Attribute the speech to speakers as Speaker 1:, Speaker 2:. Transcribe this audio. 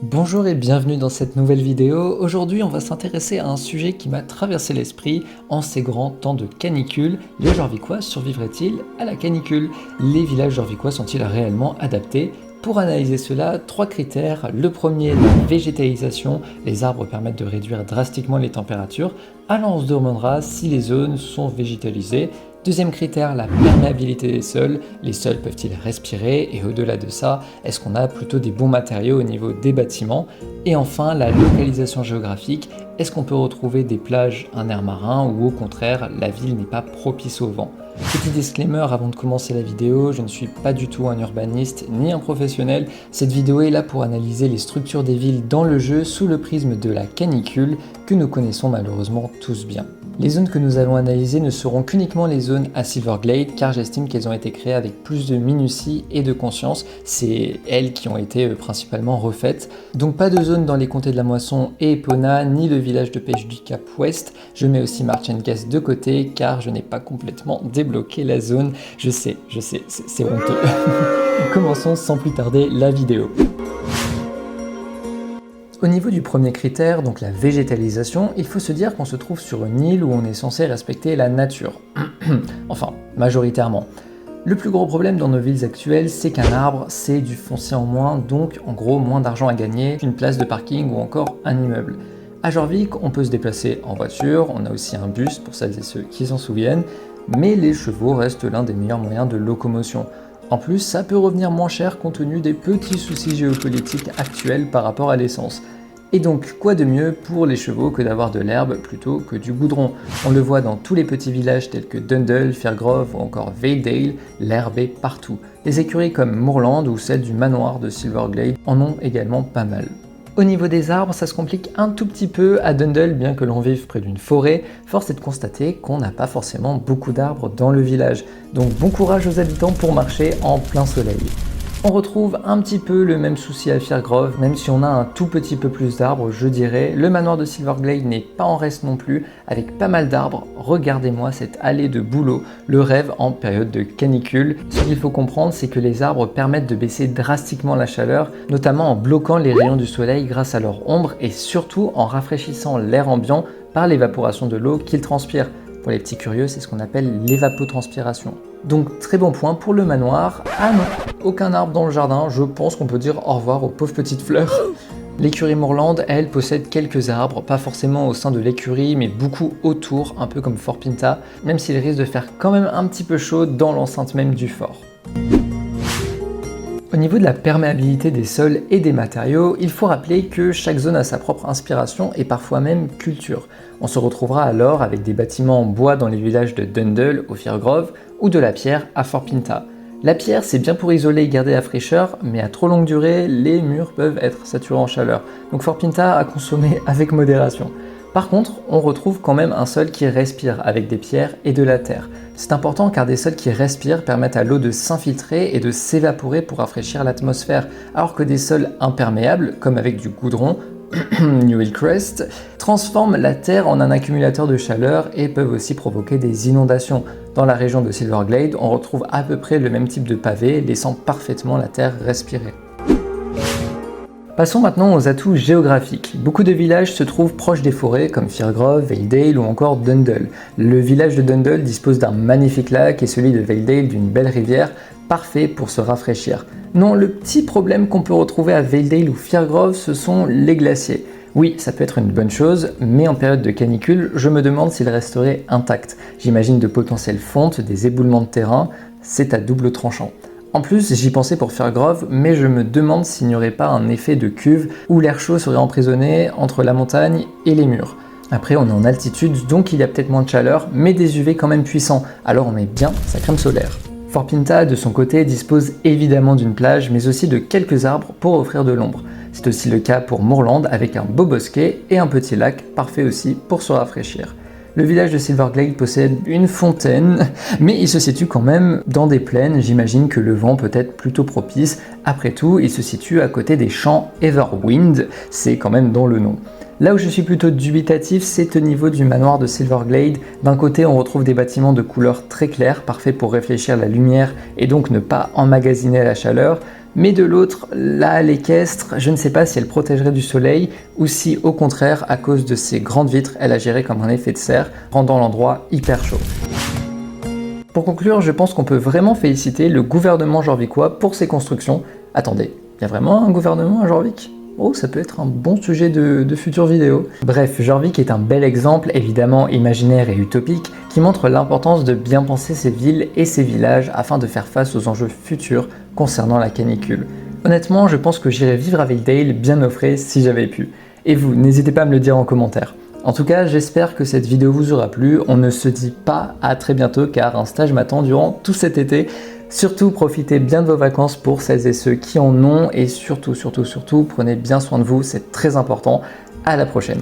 Speaker 1: Bonjour et bienvenue dans cette nouvelle vidéo. Aujourd'hui, on va s'intéresser à un sujet qui m'a traversé l'esprit en ces grands temps de canicule. Les Jorviquois survivraient-ils à la canicule? Les villages Jorviquois sont-ils réellement adaptés? Pour analyser cela, 3 critères. Le premier, la végétalisation. Les arbres permettent de réduire drastiquement les températures. Alors on se demandera si les zones sont végétalisées. Deuxième critère, la perméabilité des sols. Les sols peuvent-ils respirer? Et au-delà de ça, est-ce qu'on a plutôt des bons matériaux au niveau des bâtiments? Et enfin, la localisation géographique. Est-ce qu'on peut retrouver des plages, un air marin ou au contraire, la ville n'est pas propice au vent? Petit disclaimer avant de commencer la vidéo, je ne suis pas du tout un urbaniste ni un professionnel. Cette vidéo est là pour analyser les structures des villes dans le jeu sous le prisme de la canicule que nous connaissons malheureusement tous bien. Les zones que nous allons analyser ne seront qu'uniquement les zones à Silverglade car j'estime qu'elles ont été créées avec plus de minutie et de conscience. C'est elles qui ont été principalement refaites. Donc pas de zone dans les comtés de la Moisson et Epona ni le village de pêche du Cap Ouest. Je mets aussi March and Cast de côté car je n'ai pas complètement débloqué la zone. Je sais, c'est honteux. Commençons sans plus tarder la vidéo. Au niveau du premier critère, donc la végétalisation, il faut se dire qu'on se trouve sur une île où on est censé respecter la nature. Enfin, majoritairement. Le plus gros problème dans nos villes actuelles, c'est qu'un arbre, c'est du foncier en moins, donc en gros moins d'argent à gagner qu'une place de parking ou encore un immeuble. À Jorvik, on peut se déplacer en voiture, on a aussi un bus pour celles et ceux qui s'en souviennent, mais les chevaux restent l'un des meilleurs moyens de locomotion. En plus, ça peut revenir moins cher compte tenu des petits soucis géopolitiques actuels par rapport à l'essence. Et donc, quoi de mieux pour les chevaux que d'avoir de l'herbe plutôt que du goudron? On le voit dans tous les petits villages tels que Dundle, Fairgrove ou encore Valedale, l'herbe est partout. Les écuries comme Moorland ou celles du manoir de Silverglade en ont également pas mal. Au niveau des arbres, ça se complique un tout petit peu à Dundle, bien que l'on vive près d'une forêt. Force est de constater qu'on n'a pas forcément beaucoup d'arbres dans le village. Donc bon courage aux habitants pour marcher en plein soleil. On retrouve un petit peu le même souci à Fairgrove, même si on a un tout petit peu plus d'arbres, je dirais. Le manoir de Silverglade n'est pas en reste non plus, avec pas mal d'arbres. Regardez-moi cette allée de bouleaux, le rêve en période de canicule. Ce qu'il faut comprendre, c'est que les arbres permettent de baisser drastiquement la chaleur, notamment en bloquant les rayons du soleil grâce à leur ombre et surtout en rafraîchissant l'air ambiant par l'évaporation de l'eau qu'ils transpirent. Pour les petits curieux, c'est ce qu'on appelle l'évapotranspiration. Donc très bon point pour le manoir. Ah non, aucun arbre dans le jardin, je pense qu'on peut dire au revoir aux pauvres petites fleurs. L'écurie Moorland, elle, possède quelques arbres, pas forcément au sein de l'écurie, mais beaucoup autour, un peu comme Fort Pinta, même s'il risque de faire quand même un petit peu chaud dans l'enceinte même du fort. Au niveau de la perméabilité des sols et des matériaux, il faut rappeler que chaque zone a sa propre inspiration et parfois même culture. On se retrouvera alors avec des bâtiments en bois dans les villages de Dundle au Fairgrove ou de la pierre à Fort Pinta. La pierre, c'est bien pour isoler et garder la fraîcheur, mais à trop longue durée, les murs peuvent être saturés en chaleur. Donc Fort Pinta à consommer avec modération. Par contre, on retrouve quand même un sol qui respire avec des pierres et de la terre. C'est important car des sols qui respirent permettent à l'eau de s'infiltrer et de s'évaporer pour rafraîchir l'atmosphère, alors que des sols imperméables, comme avec du goudron, New Hillcrest, transforment la terre en un accumulateur de chaleur et peuvent aussi provoquer des inondations. Dans la région de Silverglade, on retrouve à peu près le même type de pavé, laissant parfaitement la terre respirer. Passons maintenant aux atouts géographiques. Beaucoup de villages se trouvent proches des forêts comme Fairgrove, Valedale ou encore Dundle. Le village de Dundle dispose d'un magnifique lac et celui de Valedale d'une belle rivière, parfait pour se rafraîchir. Non, le petit problème qu'on peut retrouver à Valedale ou Fairgrove, ce sont les glaciers. Oui, ça peut être une bonne chose, mais en période de canicule, je me demande s'ils resteraient intacts. J'imagine de potentielles fontes, des éboulements de terrain, c'est à double tranchant. En plus, j'y pensais pour Fairgrove, mais je me demande s'il n'y aurait pas un effet de cuve où l'air chaud serait emprisonné entre la montagne et les murs. Après, on est en altitude, donc il y a peut-être moins de chaleur, mais des UV quand même puissants, alors on met bien sa crème solaire. Fort Pinta, de son côté, dispose évidemment d'une plage, mais aussi de quelques arbres pour offrir de l'ombre. C'est aussi le cas pour Moorland avec un beau bosquet et un petit lac, parfait aussi pour se rafraîchir. Le village de Silverglade possède une fontaine, mais il se situe quand même dans des plaines, j'imagine que le vent peut être plutôt propice. Après tout, il se situe à côté des champs Everwind, c'est quand même dans le nom. Là où je suis plutôt dubitatif, c'est au niveau du manoir de Silverglade. D'un côté, on retrouve des bâtiments de couleur très claire, parfaits pour réfléchir la lumière et donc ne pas emmagasiner la chaleur. Mais de l'autre, là, l'équestre, je ne sais pas si elle protégerait du soleil ou si, au contraire, à cause de ses grandes vitres, elle agirait comme un effet de serre, rendant l'endroit hyper chaud. Pour conclure, je pense qu'on peut vraiment féliciter le gouvernement jorvicois pour ses constructions. Attendez, il y a vraiment un gouvernement à Jorvik ? Oh, ça peut être un bon sujet de futures vidéos. Bref, Jorvik est un bel exemple, évidemment imaginaire et utopique, qui montre l'importance de bien penser ses villes et ses villages afin de faire face aux enjeux futurs concernant la canicule. Honnêtement, je pense que j'irais vivre avec Dale bien au frais si j'avais pu. Et vous, n'hésitez pas à me le dire en commentaire. En tout cas, j'espère que cette vidéo vous aura plu. On ne se dit pas à très bientôt car un stage m'attend durant tout cet été. Surtout, profitez bien de vos vacances pour celles et ceux qui en ont et surtout, prenez bien soin de vous, c'est très important. À la prochaine.